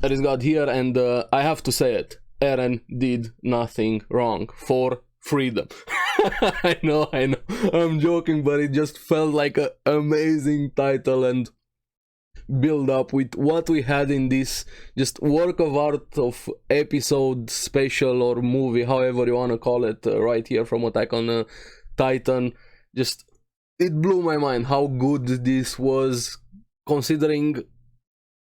ARESxGOD here, and I have to say it. Eren did nothing wrong for freedom. I know, I'm joking, but it just felt like an amazing title and build up with what we had in this just work of art of episode, special, or movie, however you want to call it, right here from Attack on Titan. Just, it blew my mind how good this was, considering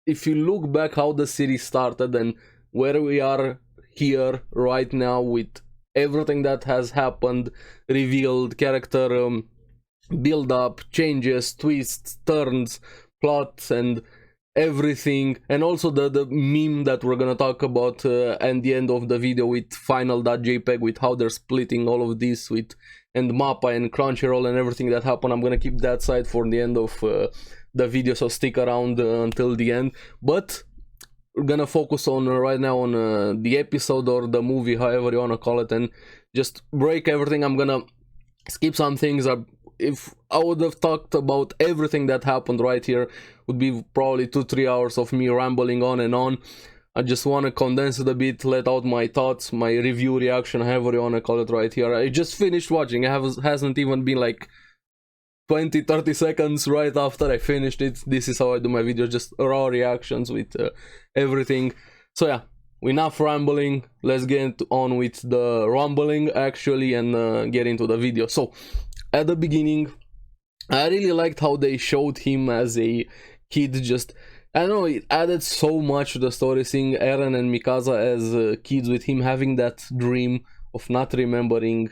if you look back how the series started and where we are here right now with everything that has happened, revealed, character build up, changes, twists, turns, plots, and everything, and also the meme that we're gonna talk about at the end of the video with final.jpg, with how they're splitting all of this with and Mappa and Crunchyroll and everything that happened. I'm gonna keep that side for the end of the video, so stick around until the end. But we're gonna focus on right now on the episode or the movie, however you wanna call it, and just break everything. I'm gonna skip some things. If I would have talked about everything that happened right here, would be probably 2-3 hours of me rambling on and on. I just want to condense it a bit, let out my thoughts, my review, reaction, however you want to call it right here. I just finished watching. It hasn't even been like 20-30 seconds right after I finished it. This is how I do my videos, just raw reactions with everything. So yeah, enough rambling. Let's get on with the rumbling actually and get into the video. So at the beginning, I really liked how they showed him as a kid. Just, I don't know, it added so much to the story, seeing Eren and Mikasa as kids, with him having that dream of not remembering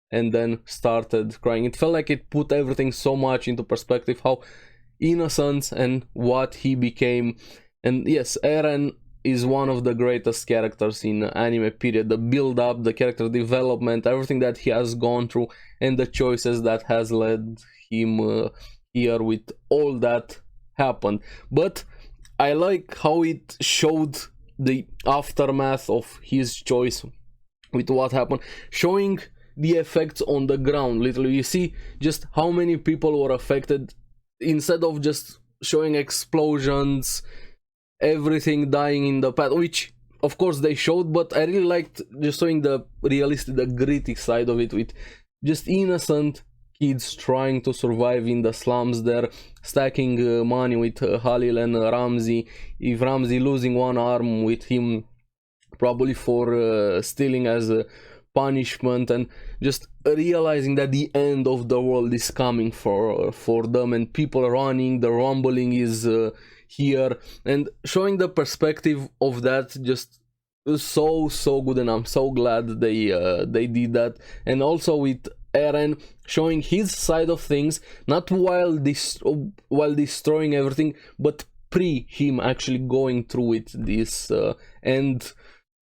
and then started crying. It felt like it put everything so much into perspective, how innocent and what he became. And yes, Eren is one of the greatest characters in anime, period. The build up, the character development, everything that he has gone through, and the choices that has led him here with all that happened. But I like how it showed the aftermath of his choice with what happened, showing the effects on the ground. Literally, you see just how many people were affected, instead of just showing explosions, everything dying in the path, which of course they showed, but I really liked just showing the realistic, the gritty side of it, with just innocent kids trying to survive in the slums there, stacking money with Halil and Ramsey. If Ramsey losing one arm, with him probably for stealing as a punishment, and just realizing that the end of the world is coming for them, and people running, the rumbling is here, and showing the perspective of that just so good, and I'm so glad they did that. And also with Eren showing his side of things, not while destroying everything, but pre him actually going through with this end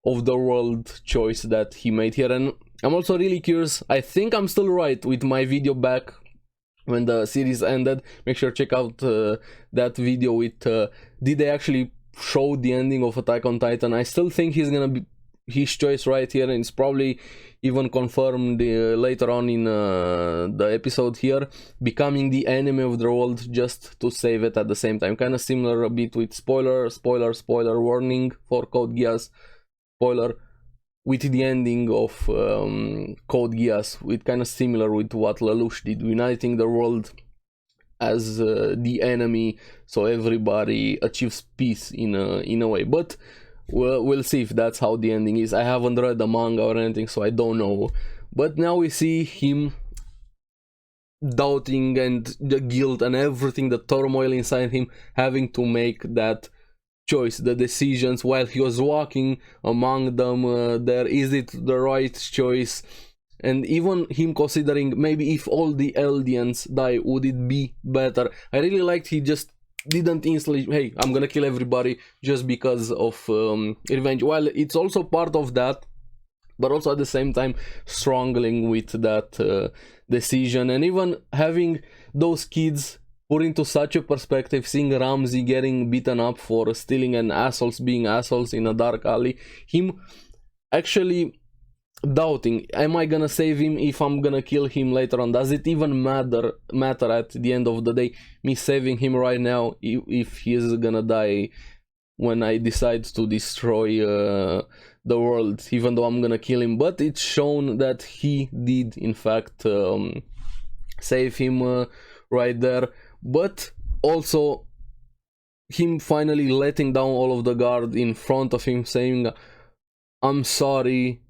of the world choice that he made here. And I'm also really curious, I think I'm still right with my video back when the series ended. Make sure to check out that video with did they actually show the ending of Attack on Titan. I still think he's gonna be his choice right here, and it's probably even confirmed later on in the episode here, becoming the enemy of the world just to save it at the same time. Kind of similar a bit with spoiler warning for Code Geass, spoiler, with the ending of Code Geass, with kind of similar with what Lelouch did, uniting the world as the enemy, so everybody achieves peace in a way. But we'll see if that's how the ending is. I haven't read the manga or anything, so I don't know. But now we see him doubting, and the guilt and everything, the turmoil inside him, having to make that choice, the decisions while he was walking among them there. Is it the right choice? And even him considering, maybe if all the Eldians die, would it be better? I really liked he just didn't instantly, hey, I'm gonna kill everybody just because of revenge. While it's also part of that, but also at the same time struggling with that decision. And even having those kids put into such a perspective, seeing Ramsey getting beaten up for stealing and assholes being assholes in a dark alley, him actually doubting, am I gonna save him if I'm gonna kill him later on? Does it even matter at the end of the day, me saving him right now if he is gonna die when I decide to destroy the world, even though I'm gonna kill him. But it's shown that he did in fact save him right there, but also him finally letting down all of the guard in front of him, saying I'm sorry,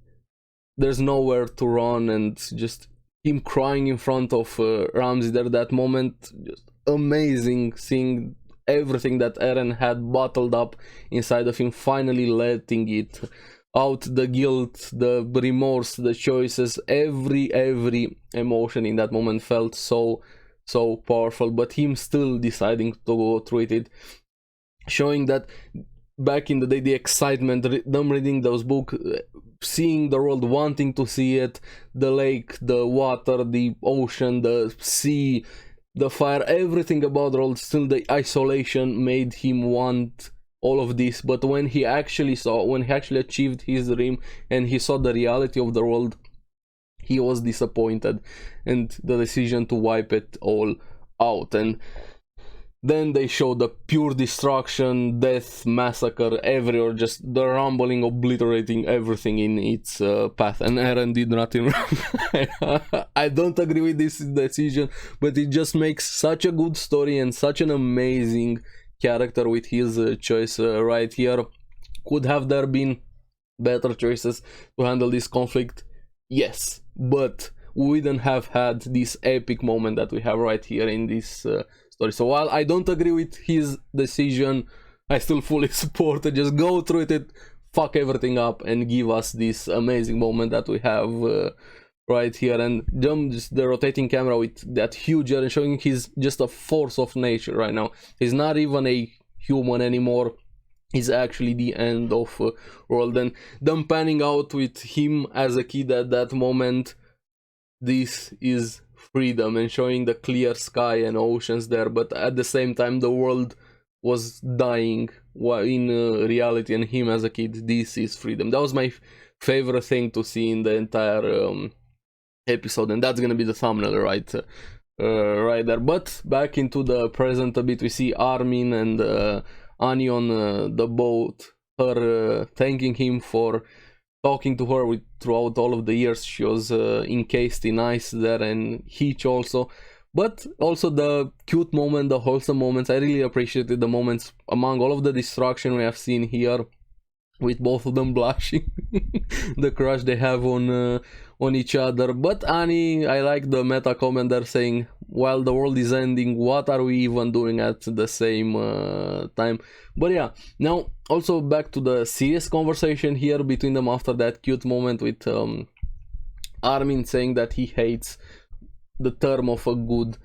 there's nowhere to run, and just him crying in front of Ramsey there. That moment, just amazing, seeing everything that Eren had bottled up inside of him, finally letting it out, the guilt, the remorse, the choices, every emotion in that moment felt so powerful, but him still deciding to go through it, showing that back in the day, the excitement, them reading those books, seeing the world, wanting to see it, the lake, the water, the ocean, the sea, the fire, everything about the world, still the isolation made him want all of this. But when he actually achieved his dream and he saw the reality of the world, he was disappointed, and the decision to wipe it all out. And then they show the pure destruction, death, massacre everywhere, just the rumbling, obliterating everything in its path. And Eren did nothing wrong. I don't agree with this decision, but it just makes such a good story and such an amazing character with his choice right here. Could have there been better choices to handle this conflict? Yes, but we wouldn't have had this epic moment that we have right here in this story. So while I don't agree with his decision, I still fully support it. Just go through it, fuck everything up, and give us this amazing moment that we have right here. And just the rotating camera with that huge Eren, showing he's just a force of nature right now. He's not even a human anymore. He's actually the end of world. And them panning out with him as a kid at that moment, this is freedom, and showing the clear sky and oceans there, but at the same time the world was dying in reality, and him as a kid, this is freedom. That was my favorite thing to see in the entire episode, and that's gonna be the thumbnail right there. But back into the present a bit, we see Armin and Annie on the boat, her thanking him for talking to her throughout all of the years she was encased in ice there, and Hitch also. But also the cute moment, the wholesome moments. I really appreciated the moments among all of the destruction we have seen here, with both of them blushing, the crush they have on each other. But Annie, I like the meta comment there saying, while the world is ending, what are we even doing at the same time? But yeah, now also back to the serious conversation here between them after that cute moment with Armin saying that he hates the term of a good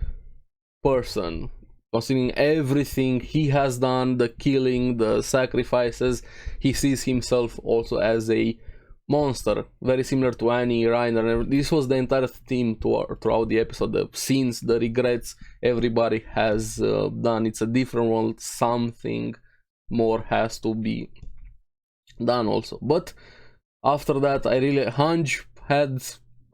person, considering everything he has done, the killing, the sacrifices. He sees himself also as a monster, very similar to Annie, Reiner. This was the entire theme throughout the episode, the sins, the regrets everybody has done. It's a different world, something more has to be done also. But after that, Hanj had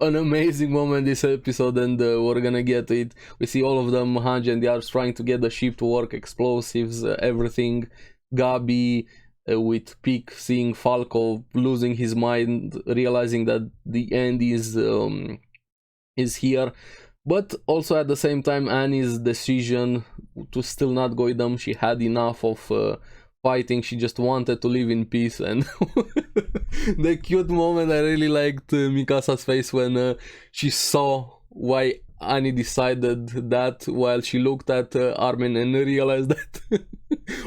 an amazing moment this episode, and we're gonna get to it. We see all of them, Hanj and the others, trying to get the ship to work, explosives, everything. Gabi with Peak seeing Falco losing his mind, realizing that the end is here. But also at the same time, Annie's decision to still not go with them. She had enough of fighting. She just wanted to live in peace. And the cute moment, I really liked Mikasa's face when she saw why Annie decided that, while she looked at Armin and realized that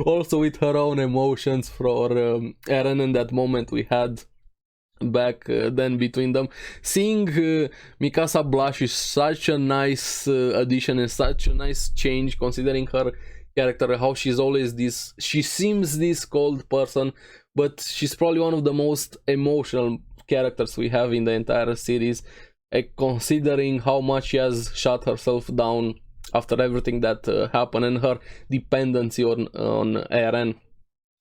also with her own emotions for Eren. In that moment we had back then between them, seeing Mikasa blush is such a nice addition and such a nice change, considering her character, how she's always this, she seems this cold person, but she's probably one of the most emotional characters we have in the entire series, considering how much she has shut herself down after everything that happened, and her dependency on Eren,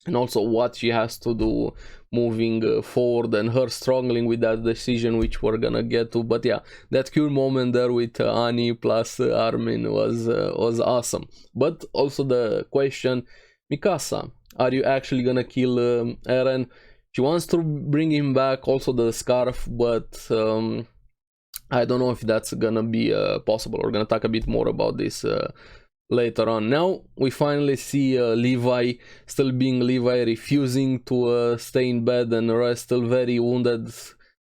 and also what she has to do moving forward, and her struggling with that decision, which we're gonna get to. But yeah, that cool moment there with Annie plus Armin was awesome. But also the question, Mikasa, are you actually gonna kill Eren? She wants to bring him back, also the scarf, but I don't know if that's gonna be possible. We're gonna talk a bit more about this later on. Now we finally see Levi still being Levi, refusing to stay in bed, and rest, still very wounded,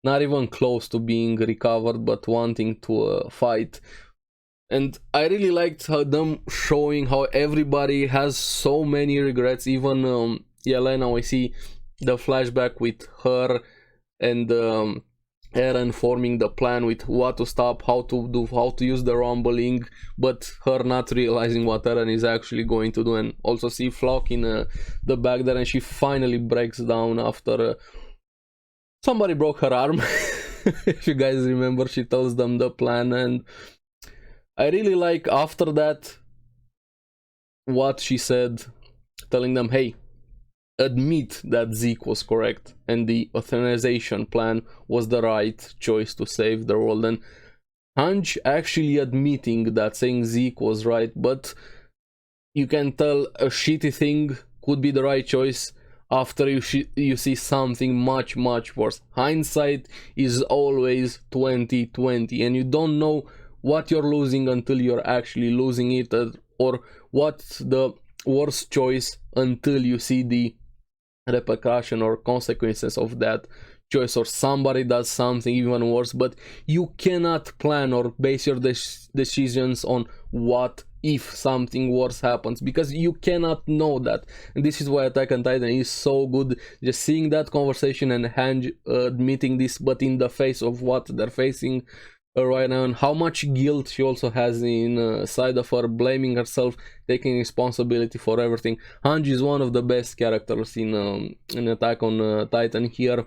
not even close to being recovered, but wanting to fight. And I really liked how them showing how everybody has so many regrets. Even Yelena, we see the flashback with her and Eren forming the plan with what to stop, how to use the rumbling, but her not realizing what Eren is actually going to do. And also see Flock in the back there, and she finally breaks down after somebody broke her arm. If you guys remember, she tells them the plan, and I really like after that what she said, telling them, hey, admit that Zeke was correct and the euthanization plan was the right choice to save the world. And Hange actually admitting that, saying Zeke was right, but you can tell a shitty thing could be the right choice after you see something much worse. Hindsight is always 20/20, and you don't know what you're losing until you're actually losing it, or what's the worst choice until you see the repercussion or consequences of that choice, or somebody does something even worse. But you cannot plan or base your decisions on what if something worse happens, because you cannot know that. And this is why Attack on Titan is so good, just seeing that conversation and Hange admitting this, but in the face of what they're facing right now, and how much guilt she also has inside of her, blaming herself, taking responsibility for everything. Hange is one of the best characters in Attack on Titan here.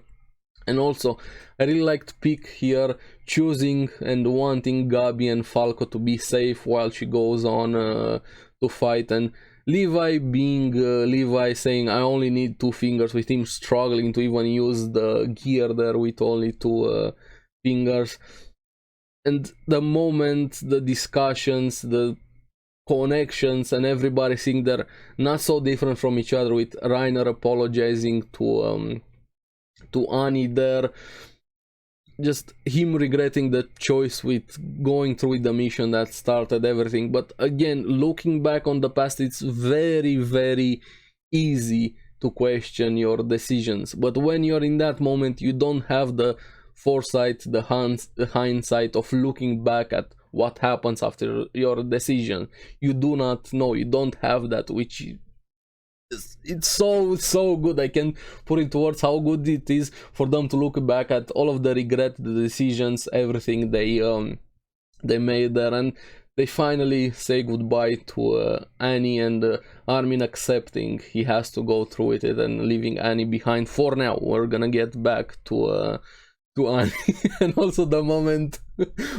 And also I really liked Pick here, choosing and wanting Gabi and Falco to be safe while she goes on to fight, and Levi being Levi, saying I only need 2 fingers, with him struggling to even use the gear there with only 2 fingers. And the moment, the discussions, the connections, and everybody seeing they're not so different from each other, with Reiner apologizing to Annie there, just him regretting the choice with going through with the mission that started everything. But again, looking back on the past, it's very easy to question your decisions, but when you're in that moment, you don't have the foresight, the hindsight of looking back at what happens after your decision. You do not know, you don't have that, which it's so good. I can put into words how good it is for them to look back at all of the regret, the decisions, everything they made there. And they finally say goodbye to Annie, and Armin accepting he has to go through with it and leaving Annie behind for now. We're gonna get back to Annie. And also the moment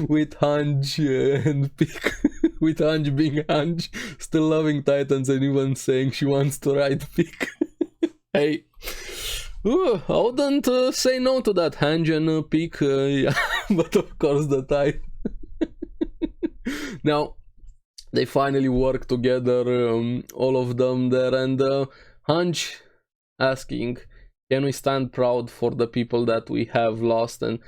with Hange and Pick, with Hange being Hange, still loving Titans, and even saying she wants to ride Pick. Hey, I wouldn't say no to that, Hange and Pick, yeah, but of course the Titan. Now they finally work together, all of them there, and Hange asking, can we stand proud for the people that we have lost? And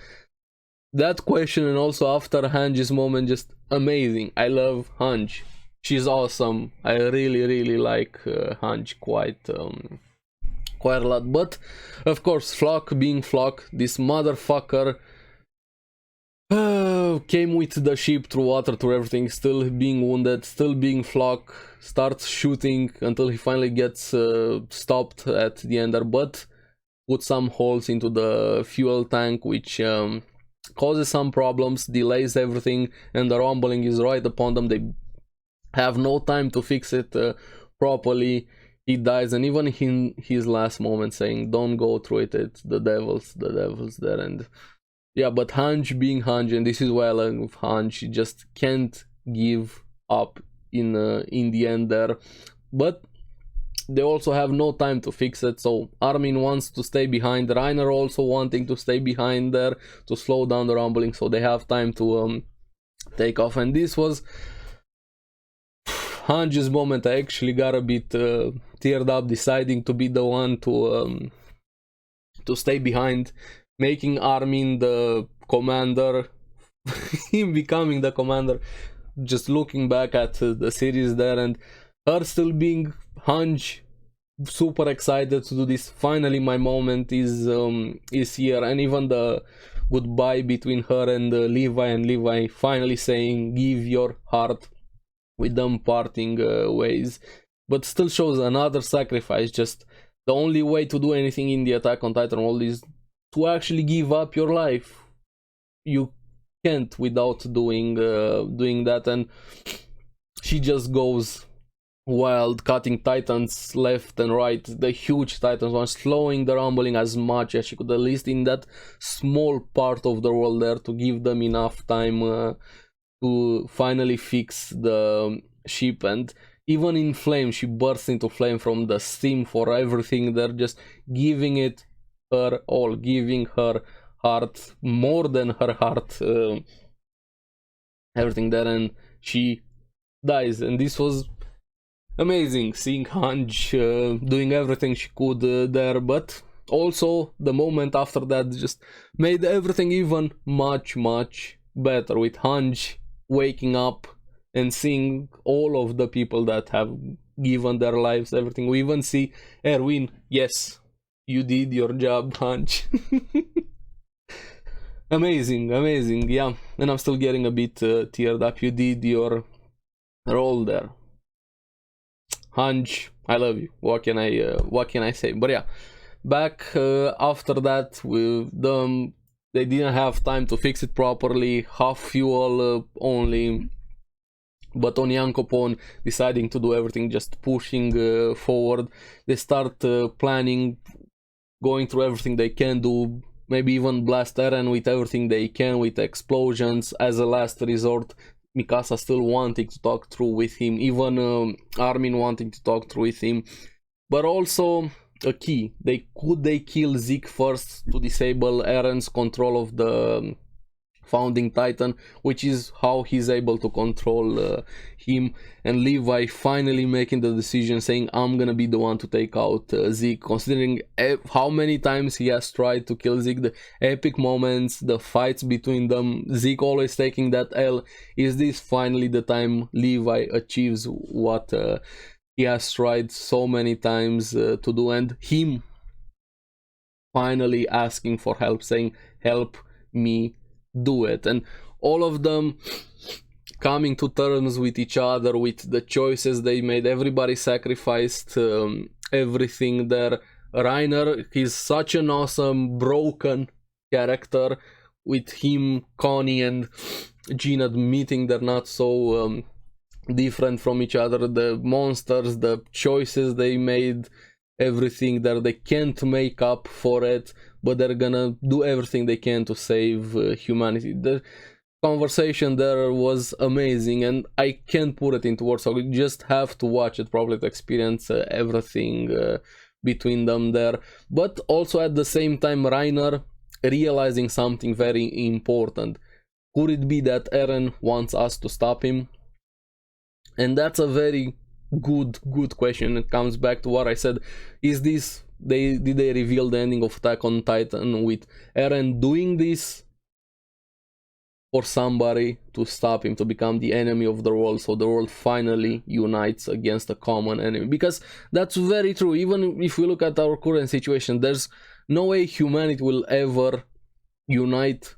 that question, and also after Hange's moment, just amazing. I love Hange, she's awesome. I really like Hange quite a lot. But of course, Flock being Flock, this motherfucker came with the ship through water, through everything, still being wounded, still being Flock, starts shooting until he finally gets stopped at the end there, but put some holes into the fuel tank, which causes some problems, delays everything, and the rumbling is right upon them. They have no time to fix it properly. He dies, and even in his last moment saying, don't go through it, it's the devil's there. And yeah, but Hange being Hange, and this is why I love Hange, he just can't give up in the end there. But they also have no time to fix it, so Armin wants to stay behind, Reiner also wanting to stay behind there to slow down the rumbling, so they have time to take off. And this was Hange's moment, I actually got a bit teared up, deciding to be the one to stay behind, making Armin the commander, him becoming the commander, just looking back at the series there, and her still being Hange, super excited to do this. Finally my moment is here, and even the goodbye between her and Levi, and Levi finally saying give your heart, with them parting ways, but still shows another sacrifice. Just the only way to do anything in the Attack on Titan world is to actually give up your life. You can't without doing that, and she just goes wild, cutting titans left and right, the huge titans one, slowing the rumbling as much as she could, at least in that small part of the world there, to give them enough time to finally fix the ship. And even in flame, she bursts into flame from the steam for everything. They're just giving it her all, giving her heart, more than her heart, everything there, and she dies. And this was amazing, seeing Hange doing everything she could there, but also the moment after that just made everything even much better, with Hange waking up and seeing all of the people that have given their lives, everything. We even see Erwin, yes, you did your job, Hange. Amazing, yeah. And I'm still getting a bit teared up. You did your role there, Hange. I love you. What can I say? But yeah, back after that, with them, they didn't have time to fix it properly, half fuel only, but on Yankopon deciding to do everything, just pushing forward. They start planning, going through everything they can do, maybe even blast Eren with everything they can, with explosions as a last resort. Mikasa still wanting to talk through with him, even Armin wanting to talk through with him, but also a key. Could they kill Zeke first to disable Eren's control of the founding Titan, which is how he's able to control him. And Levi finally making the decision, saying I'm gonna be the one to take out Zeke, considering how many times he has tried to kill Zeke, the epic moments, the fights between them, Zeke always taking that L. Is this finally the time Levi achieves what he has tried so many times to do, and him finally asking for help, saying help me do it. And all of them coming to terms with each other, with the choices they made. Everybody sacrificed everything there. Reiner, he's such an awesome broken character, with him, Connie and Jean admitting they're not so different from each other. The monsters, the choices they made, everything there, they can't make up for it, but they're gonna do everything they can to save humanity. The conversation there was amazing, and I can't put it into words, so you just have to watch it probably to experience everything between them there. But also at the same time, Reiner realizing something very important. Could it be that Eren wants us to stop him? And that's a very good question. It comes back to what I said. Is this, did they reveal the ending of Attack on Titan with Eren doing this for somebody to stop him, to become the enemy of the world, so the world finally unites against a common enemy? Because that's very true. Even if we look at our current situation, there's no way humanity will ever unite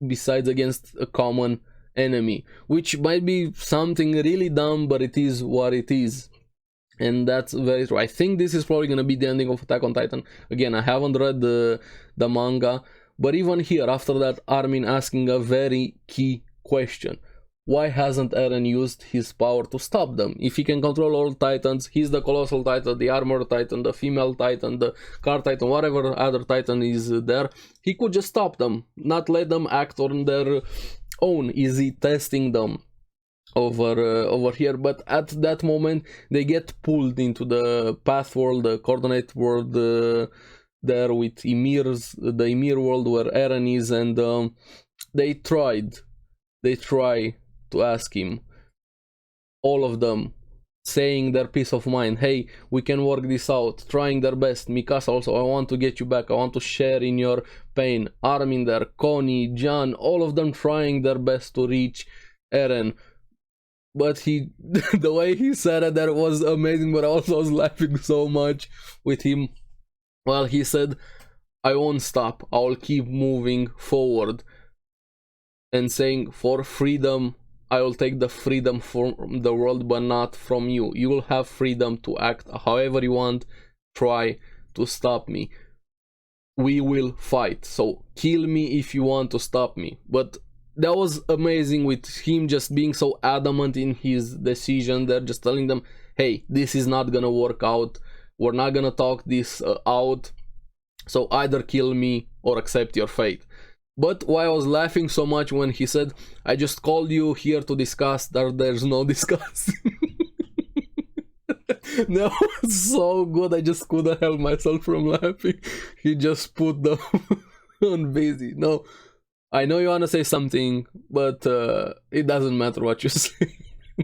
besides against a common enemy, which might be something really dumb, but it is what it is. And that's very true. I think this is probably gonna be the ending of Attack on Titan. Again, I haven't read the manga, but even here, after that, Armin asking a very key question. Why hasn't Eren used his power to stop them? If he can control all Titans, he's the Colossal Titan, the Armored Titan, the Female Titan, the Car Titan, whatever other Titan is there, he could just stop them, not let them act on their own. Is he testing them over here? But at that moment, they get pulled into the path world, the coordinate world there with the Ymir world where Eren is, and they try to ask him, all of them, saying their peace of mind, hey, we can work this out, trying their best. Mikasa also, I want to get you back, I want to share in your pain. Armin there, Connie, John, all of them trying their best to reach Eren. But he, the way he said it there was amazing, but I also was laughing so much with him. Well, he said, I won't stop, I'll keep moving forward. And saying, for freedom, I will take the freedom from the world, but not from you. You will have freedom to act however you want. Try to stop me. We will fight. So kill me if you want to stop me. But that was amazing with him just being so adamant in his decision. They're just telling them, hey, this is not gonna work out. We're not gonna talk this out. So either kill me or accept your fate. But why I was laughing so much when he said, I just called you here to discuss, there's no discuss. That was so good, I just couldn't help myself from laughing. He just put them on busy. No, I know you want to say something, but it doesn't matter what you say.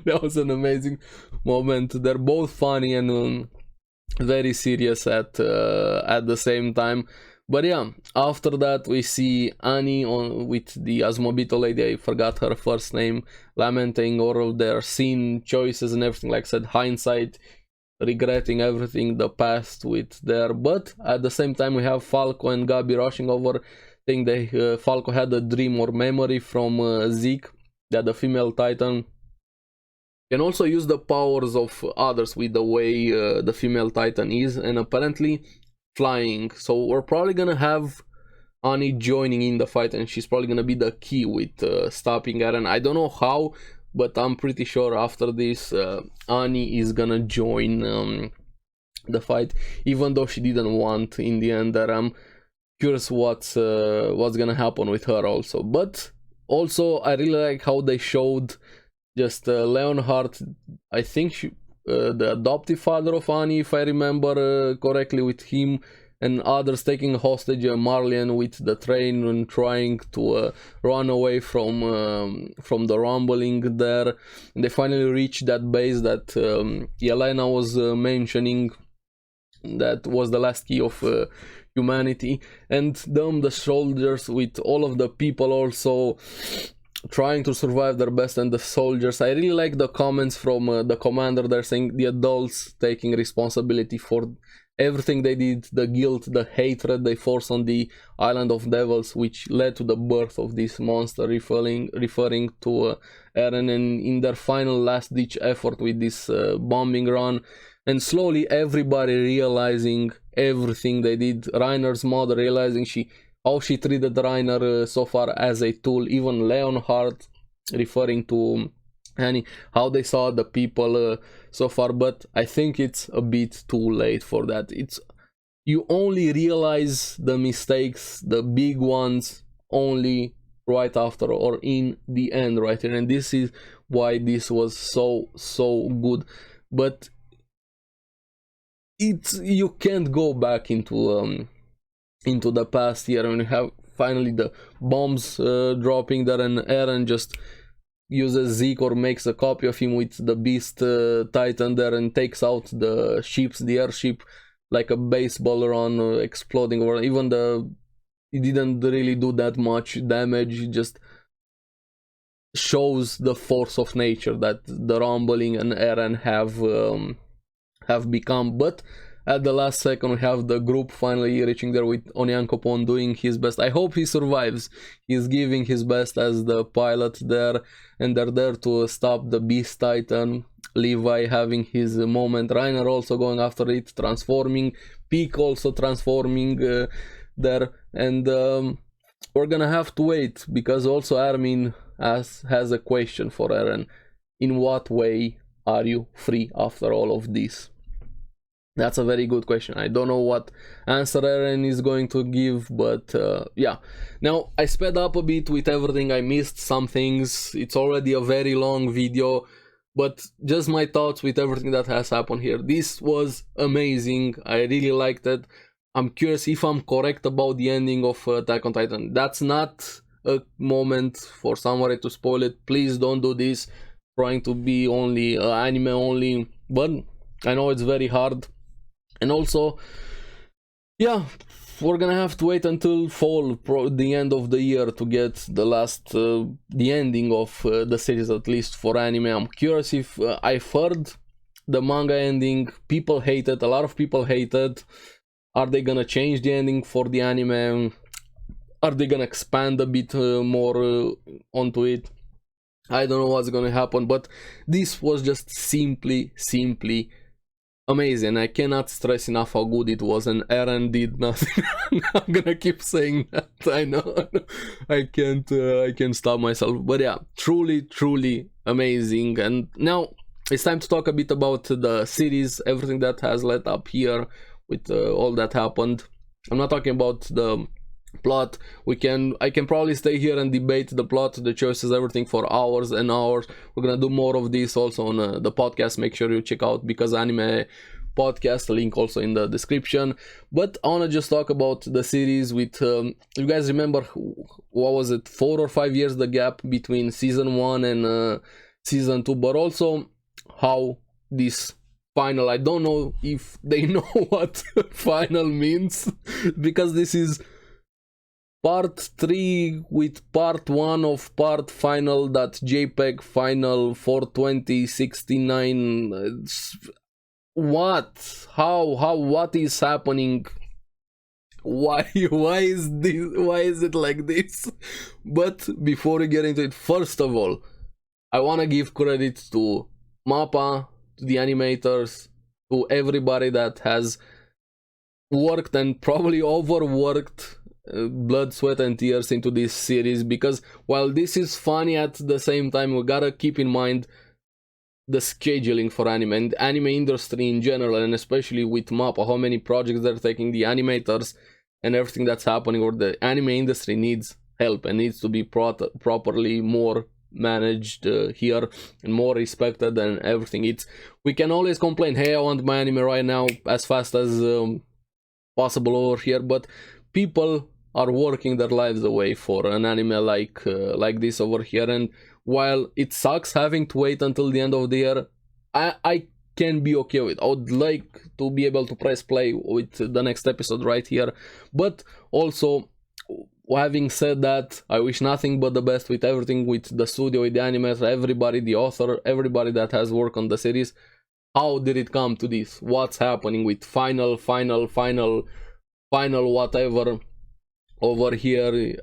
That was an amazing moment. They're both funny and very serious at the same time. But yeah, after that we see Annie with the Asmobito lady, I forgot her first name, lamenting all of their sin choices and everything, like I said, hindsight, regretting everything, the past with their, but at the same time we have Falco and Gabi rushing over, saying they, Falco had a dream or memory from Zeke, that the female titan can also use the powers of others with the way the female titan is, and apparently flying. So we're probably gonna have Annie joining in the fight, and she's probably gonna be the key with stopping Eren. I don't know how, but I'm pretty sure after this Annie is gonna join the fight, even though she didn't want in the end. That I'm curious what's gonna happen with her also. But also I really like how they showed just Leonhardt, I think the adoptive father of Annie, if I remember correctly, with him and others taking hostage Marlian with the train and trying to run away from the rumbling there. And they finally reached that base that Yelena was mentioning, that was the last key of humanity. And them, the soldiers, with all of the people also trying to survive their best, and the soldiers. I really like the comments from the commander. They're saying the adults taking responsibility for everything they did, the guilt, the hatred they forced on the island of devils, which led to the birth of this monster, referring to Eren, and in their final last ditch effort with this bombing run. And slowly everybody realizing everything they did. Reiner's mother realizing how she treated Reiner so far as a tool. Even Leonhardt referring to Annie, how they saw the people so far. But I think it's a bit too late for that. You only realize the mistakes, the big ones, only right after or in the end right here. And this is why this was so good. But you can't go back into the past here, and you have finally the bombs dropping there, and Eren just uses Zeke or makes a copy of him with the beast titan there, and takes out the airship like a baseball run, exploding over. Even he didn't really do that much damage, it just shows the force of nature that the rumbling and Eren have become. But at the last second we have the group finally reaching there, with Onyankopon doing his best. I hope he survives. He's giving his best as the pilot there, and they're there to stop the beast titan. Levi having his moment, Reiner also going after it, transforming, Peak also transforming there, and we're gonna have to wait, because also Armin has a question for Eren. In what way are you free after all of this? That's a very good question. I don't know what answer Eren is going to give, but yeah. Now, I sped up a bit with everything. I missed some things. It's already a very long video, but just my thoughts with everything that has happened here. This was amazing. I really liked it. I'm curious if I'm correct about the ending of Attack on Titan. That's not a moment for somebody to spoil it. Please don't do this. Trying to be only anime only. but I know it's very hard. And also, yeah, we're gonna have to wait until fall, the end of the year, to get the last, the ending of the series, at least for anime. I'm curious if I've heard the manga ending, people hate it, a lot of people hate it. Are they gonna change the ending for the anime? Are they gonna expand a bit more onto it? I don't know what's gonna happen, but this was just simply amazing. I cannot stress enough how good it was, and Eren did nothing. I'm gonna keep saying that. I know. I can't stop myself. But yeah, truly amazing. And now it's time to talk a bit about the series, everything that has led up here with all that happened. I'm not talking about the plot. I can probably stay here and debate the plot, the choices, everything for hours and hours. We're gonna do more of this also on the podcast. Make sure you check out Because Anime podcast, link also in the description. But I want to just talk about the series with you guys remember, what was it, 4 or 5 years the gap between season 1 and season 2, but also how this final, I don't know if they know what final means, because this is part 3 with part 1 of part final.jpg final 42069. What? How? What is happening? Why is this? Why is it like this? But before we get into it, first of all, I wanna give credit to MAPPA, to the animators, to everybody that has worked and probably overworked blood, sweat and tears into this series, because while this is funny, at the same time we gotta keep in mind the scheduling for anime and anime industry in general, and especially with MAPPA, how many projects they're taking, the animators and everything that's happening, or the anime industry needs help and needs to be properly more managed here and more respected and everything. We can always complain, hey, I want my anime right now as fast as possible over here, but people are working their lives away for an anime like this over here. And while it sucks having to wait until the end of the year, I can be okay with it. I would like to be able to press play with the next episode right here. But also, having said that, I wish nothing but the best with everything, with the studio, with the animators, everybody, the author, everybody that has worked on the series. How did it come to this? What's happening with final whatever over here?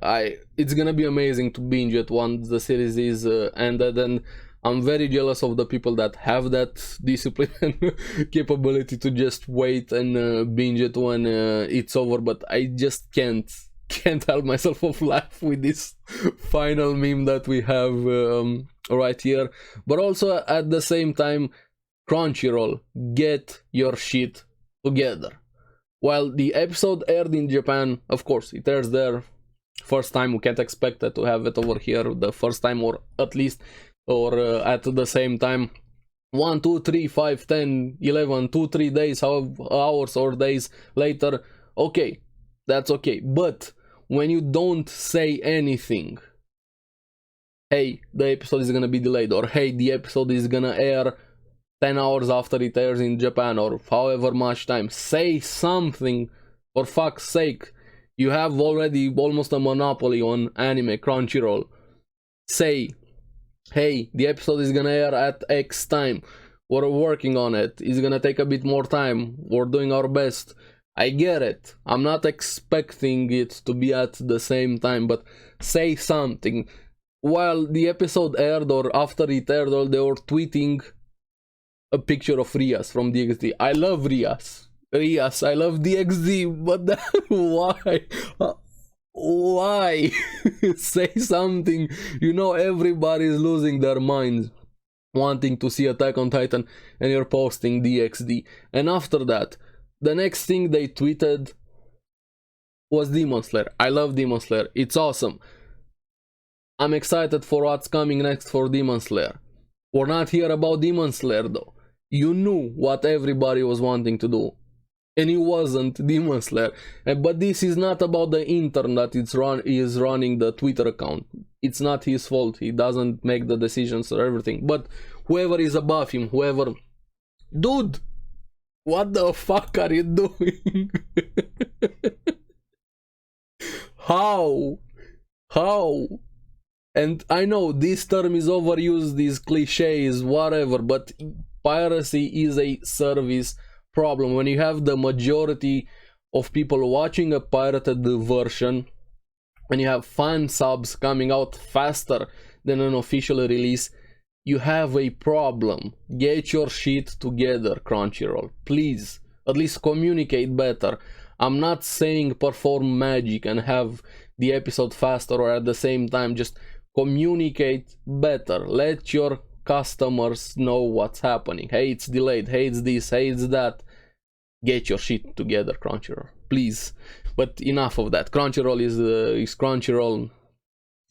It's gonna be amazing to binge it once the series is ended, and I'm very jealous of the people that have that discipline and capability to just wait and binge it when it's over. But I just can't help myself of laugh with this final meme that we have right here. But also at the same time, Crunchyroll, get your shit together. While the episode aired in Japan, of course, it airs there first time. We can't expect it to have it over here the first time, or at least, or at the same time. 1, 2, 3, 5, 10, 11, 2, 3 days, hours or days later, okay, that's okay. But when you don't say anything, hey, the episode is gonna be delayed, or hey, the episode is gonna air 10 hours after it airs in Japan, or however much time, say something, for fuck's sake. You have already almost a monopoly on anime, Crunchyroll. Say, hey, the episode is gonna air at X time, we're working on it, it's gonna take a bit more time, we're doing our best. I get it, I'm not expecting it to be at the same time, but say something. While the episode aired, or after it aired, they were tweeting a picture of Rias from DxD. I love Rias, I love DxD, but why? Why? Say something. You know, everybody's losing their minds wanting to see Attack on Titan, and you're posting DxD. And after that, the next thing they tweeted was Demon Slayer. I love Demon Slayer, it's awesome. I'm excited for what's coming next for Demon Slayer. We're not here about Demon Slayer though. You knew what everybody was wanting to do, and it wasn't Demon Slayer. But this is not about the intern that is running the Twitter account. It's not his fault, he doesn't make the decisions or everything. But whoever is above him, whoever Dude, what the fuck are you doing? How? How? And I know this term is overused, these cliches, whatever, but piracy is a service problem. When you have the majority of people watching a pirated version, and you have fan subs coming out faster than an official release, you have a problem. Get your shit together, Crunchyroll. Please, at least communicate better. I'm not saying perform magic and have the episode faster or at the same time, just communicate better. Let your customers know what's happening. Hey, it's delayed. Hey, it's this. Hey, it's that. Get your shit together, Crunchyroll. Please. But enough of that. Crunchyroll is Crunchyroll.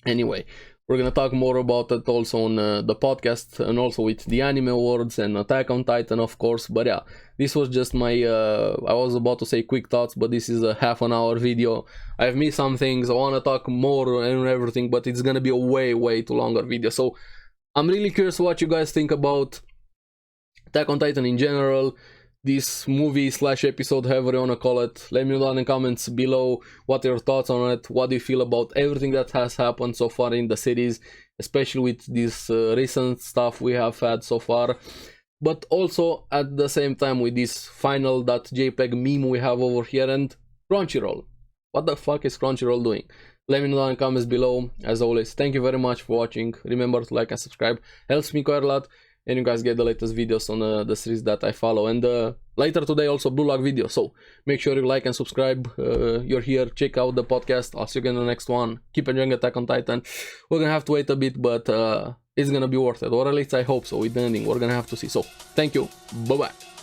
Anyway, we're gonna talk more about it also on the podcast and also with the Anime Awards and Attack on Titan, of course. But yeah, this was just my, I was about to say quick thoughts, but this is a half-an-hour video. I've missed some things. I want to talk more and everything, but it's gonna be a way too longer video. So I'm really curious what you guys think about Attack on Titan in general, this movie / episode, however you wanna call it. Let me know down in the comments below what are your thoughts on it. What do you feel about everything that has happened so far in the series, especially with this recent stuff we have had so far, but also at the same time with this final .jpg meme we have over here. And Crunchyroll, what the fuck is Crunchyroll doing? Let me know down in the comments below. As always, thank you very much for watching. Remember to like and subscribe, helps me quite a lot, and you guys get the latest videos on the series that I follow. And later today also Blue Lock video, so make sure you like and subscribe. You're here, check out the podcast. I'll see you again in the next one. Keep enjoying Attack on Titan. We're gonna have to wait a bit, but it's gonna be worth it, or at least I hope so. With the ending, we're gonna have to see. So thank you, bye bye.